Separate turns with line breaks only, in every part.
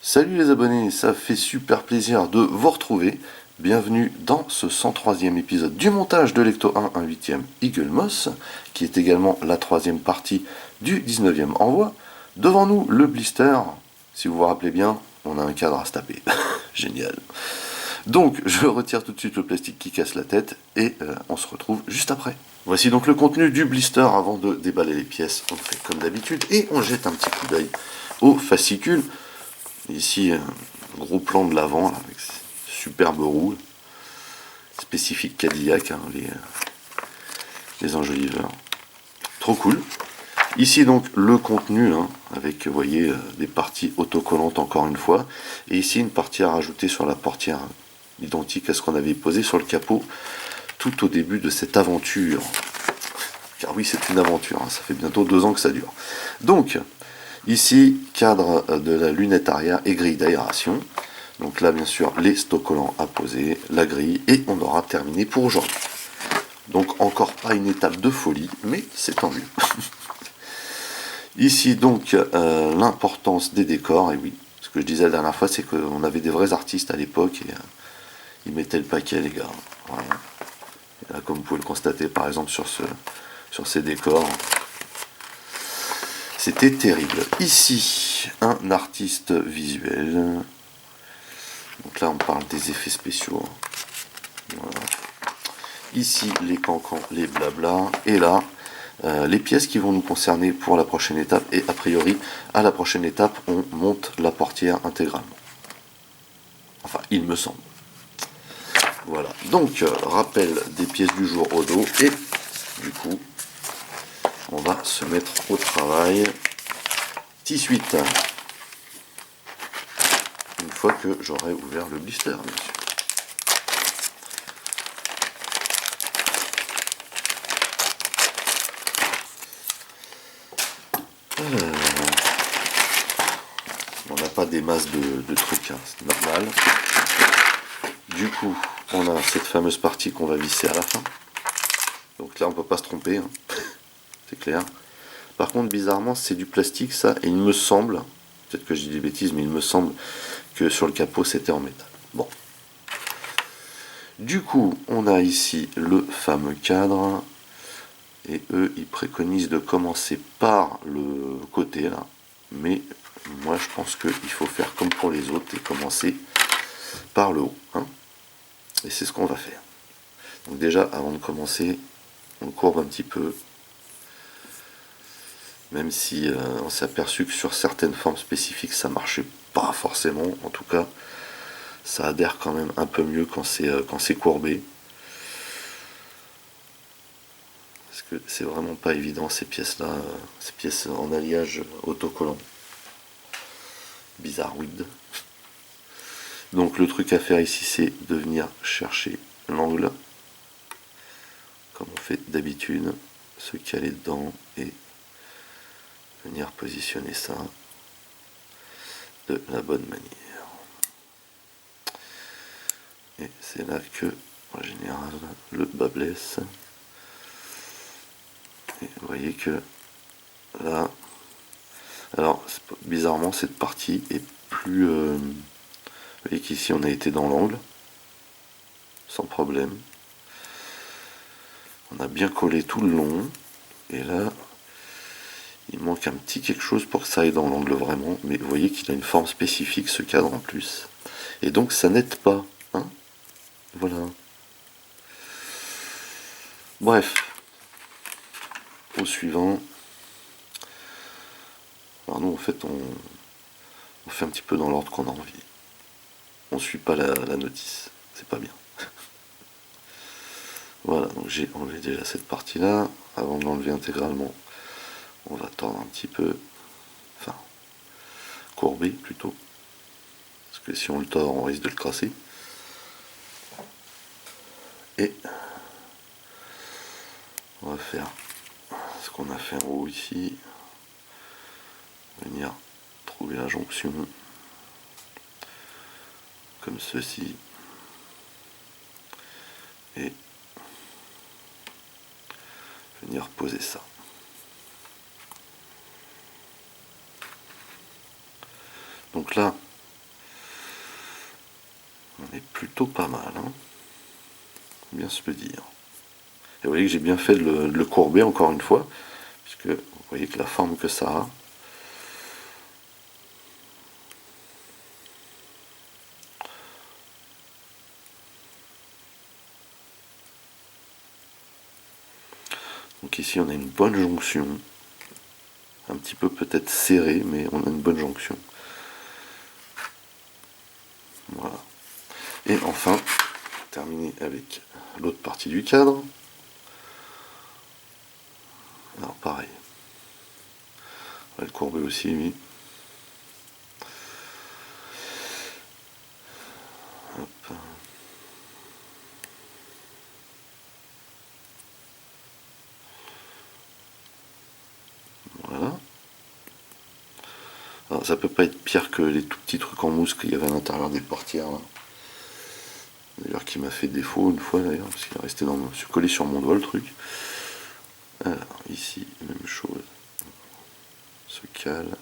Salut les abonnés, ça fait super plaisir de vous retrouver. Bienvenue dans ce 103e épisode du montage de Lecto 1, 1/8e Eagle Moss, qui est également la troisième partie du 19e envoi. Devant nous, le blister. Si vous vous rappelez bien, on a un cadre à se taper. Génial. Donc, je retire tout de suite le plastique qui casse la tête et on se retrouve juste après. Voici donc le contenu du blister. Avant de déballer les pièces, on fait comme d'habitude et on jette un petit coup d'œil au fascicule. Ici, un gros plan de l'avant avec superbe roue, spécifique Cadillac, hein, les enjoliveurs. Trop cool. Ici donc le contenu, hein, avec vous voyez des parties autocollantes encore une fois, et ici une partie à rajouter sur la portière, identique à ce qu'on avait posé sur le capot tout au début de cette aventure. Car oui, c'est une aventure, hein, ça fait bientôt 2 ans que ça dure. Donc, ici, cadre de la lunette arrière et grille d'aération. Donc là, bien sûr, les stock-collants à poser, la grille, et on aura terminé pour aujourd'hui. Donc encore pas une étape de folie, mais c'est tant mieux. Ici, donc, l'importance des décors, et oui, ce que je disais la dernière fois, c'est qu'on avait des vrais artistes à l'époque, et ils mettaient le paquet, les gars. Voilà. Et là, comme vous pouvez le constater, par exemple, sur ces décors, c'était terrible. Ici, un artiste visuel. Donc là, on parle des effets spéciaux. Voilà. Ici, les cancans, les blabla. Et là, les pièces qui vont nous concerner pour la prochaine étape. Et a priori, à la prochaine étape, on monte la portière intégralement. Enfin, il me semble. Voilà. Donc, rappel des pièces du jour au dos. Et du coup, on va se mettre au travail. 18. Une fois que j'aurai ouvert le blister, bien sûr. On n'a pas des masses de trucs, hein, c'est normal. Du coup, on a cette fameuse partie qu'on va visser à la fin. Donc là, on peut pas se tromper, hein. C'est clair. Par contre, bizarrement, c'est du plastique, ça, et il me semble, peut-être que je dis des bêtises, mais il me semble que sur le capot, c'était en métal. Bon. Du coup, on a ici le fameux cadre, et eux, ils préconisent de commencer par le côté, là, mais moi, je pense qu'il faut faire comme pour les autres et commencer par le haut, hein. Et c'est ce qu'on va faire. Donc déjà, avant de commencer, on courbe un petit peu, même si on s'est aperçu que sur certaines formes spécifiques ça marchait pas forcément. En tout cas, ça adhère quand même un peu mieux quand c'est courbé, parce que c'est vraiment pas évident ces pièces là, ces pièces en alliage autocollant bizarroïde. Donc le truc à faire ici, c'est de venir chercher l'angle comme on fait d'habitude, se caler dedans et venir positionner ça de la bonne manière. Et c'est là que, en général, le bas blesse. Et vous voyez que là, alors bizarrement cette partie est plus... vous voyez qu'ici on a été dans l'angle, sans problème. On a bien collé tout le long. Et là, il manque un petit quelque chose pour que ça aille dans l'angle vraiment. Mais vous voyez qu'il a une forme spécifique, ce cadre en plus. Et donc ça n'aide pas. Hein, voilà. Bref. Au suivant. Alors nous en fait on fait un petit peu dans l'ordre qu'on a envie. On suit pas la notice. C'est pas bien. Voilà, donc j'ai enlevé déjà cette partie là. Avant de l'enlever intégralement, on va tordre un petit peu. Enfin, courber plutôt. Parce que si on le tord, on risque de le crasser. Et on va faire ce qu'on a fait en haut ici. Venir trouver la jonction. Comme ceci. Et venir poser ça. Donc là, plutôt pas mal, hein. Faut bien se le dire. Et vous voyez que j'ai bien fait de le courber encore une fois, puisque vous voyez que la forme que ça a. Donc ici on a une bonne jonction, un petit peu peut-être serré, mais on a une bonne jonction. Voilà. Et enfin, terminer avec l'autre partie du cadre. Alors pareil, on va le courber aussi, lui. Hop. Voilà. Alors ça peut pas être pire que les tout petits trucs en mousse qu'il y avait à l'intérieur des portières. D'ailleurs qui m'a fait défaut une fois d'ailleurs, parce qu'il est resté collé sur mon doigt le truc. Alors ici, même chose. Se cale.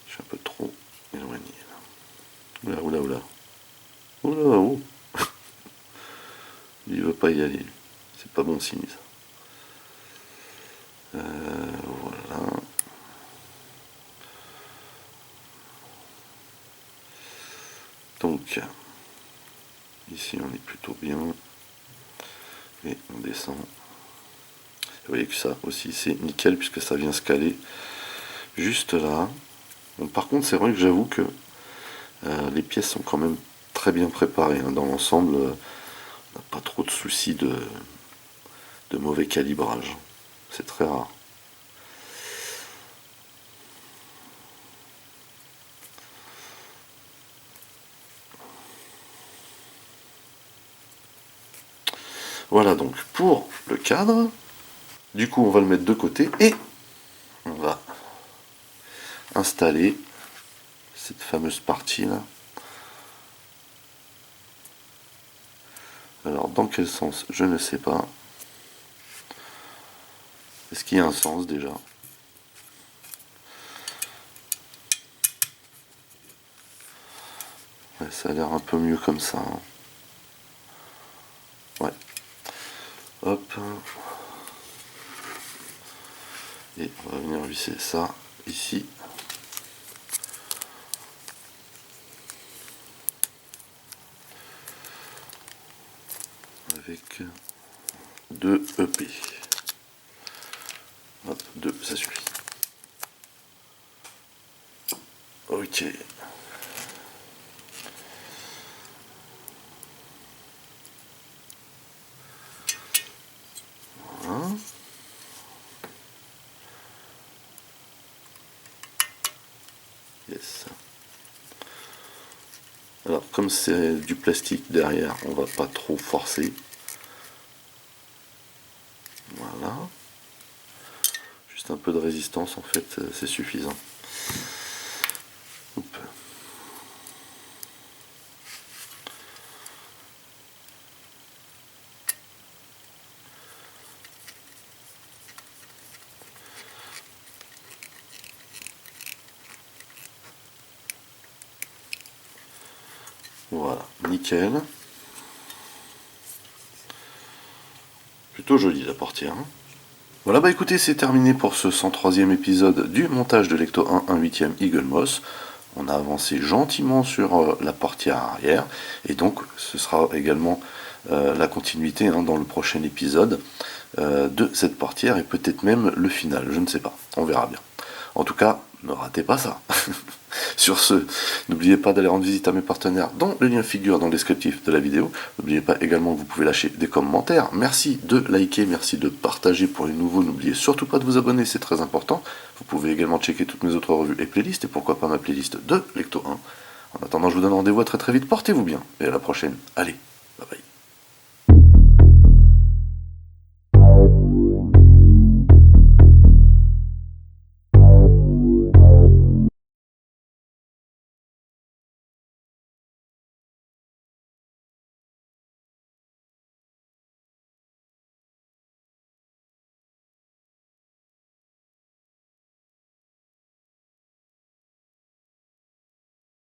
Je suis un peu trop éloigné là. Oula, oula, oula. Oula, oh. Il veut pas y aller. C'est pas bon signe ça. Voilà. Donc, ici on est plutôt bien. Et on descend. Vous voyez que ça aussi c'est nickel puisque ça vient se caler juste là. Bon, par contre c'est vrai que j'avoue que les pièces sont quand même très bien préparées, hein. Dans l'ensemble, on n'a pas trop de soucis de mauvais calibrage. C'est très rare. Voilà donc pour le cadre. Du coup on va le mettre de côté et on va installer cette fameuse partie là. Alors dans quel sens je ne sais pas. Est-ce qu'il y a un sens déjà? Ouais, ça a l'air un peu mieux comme ça, hein. Ouais. Hop. Et on va venir visser ça ici. Avec 2 EP. Hop, 2, ça suffit. Ok. Voilà. Yes. Alors comme c'est du plastique derrière, on va pas trop forcer. Voilà. Juste un peu de résistance en fait, c'est suffisant. Hop. Voilà, nickel. Plutôt joli la portière, hein. Voilà, bah écoutez, c'est terminé pour ce 103e épisode du montage de l'Ecto 1 1/8 Eagle Moss. On a avancé gentiment sur la portière arrière, et donc ce sera également la continuité, hein, dans le prochain épisode de cette portière, et peut-être même le final, je ne sais pas, on verra bien. En tout cas, ne ratez pas ça. Sur ce, n'oubliez pas d'aller rendre visite à mes partenaires dont le lien figure dans le descriptif de la vidéo. N'oubliez pas également que vous pouvez lâcher des commentaires. Merci de liker, merci de partager pour les nouveaux. N'oubliez surtout pas de vous abonner, c'est très important. Vous pouvez également checker toutes mes autres revues et playlists, et pourquoi pas ma playlist de Lecto 1. En attendant, je vous donne rendez-vous très très vite. Portez-vous bien, et à la prochaine. Allez, bye bye.